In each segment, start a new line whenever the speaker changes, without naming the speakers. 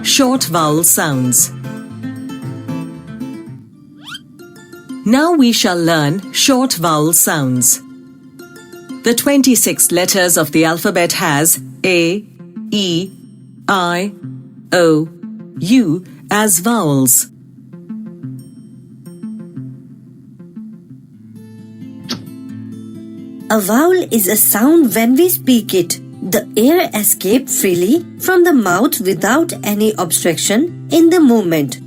short vowel sounds. Now we shall learn short vowel sounds. The 26 letters of the alphabet has A, E, I, O, U as vowels.
A vowel is a sound when we speak it. The air escapes freely from the mouth without any obstruction in the movement.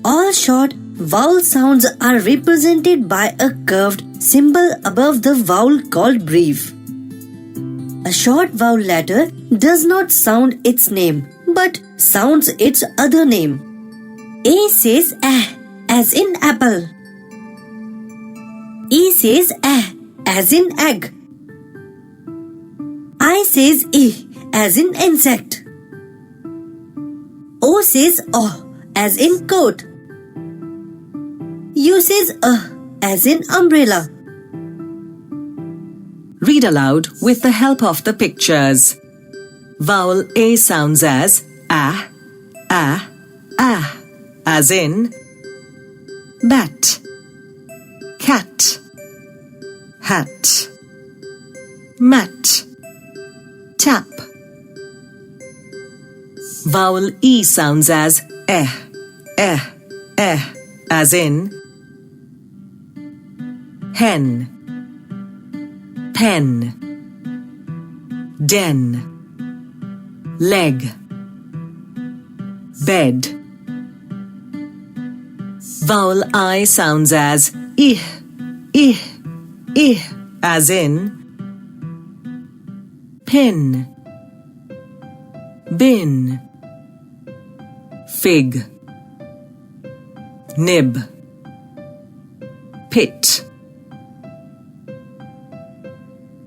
All short vowel sounds are represented by a curved symbol above the vowel called brief. A short vowel letter does not sound its name, but sounds its other name. A says as in apple. E says as in egg. I says as in insect. O says as in coat. U says as in umbrella.
Read aloud with the help of the pictures. Vowel A sounds as ah, as in bat, cat, hat, mat, tap. Vowel E sounds as as in hen, pen, den, leg, bed. Vowel I sounds as as in pin, bin, fig, nib, pit.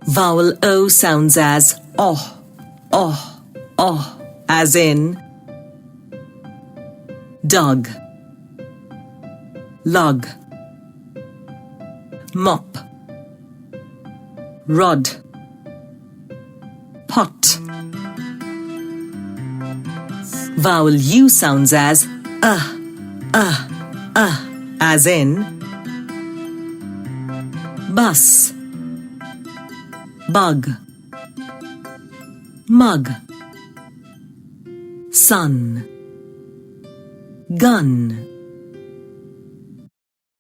Vowel O sounds as as in dog, log, mop, rod, pot. Vowel U sounds as as in bus, bug, mug, sun, gun.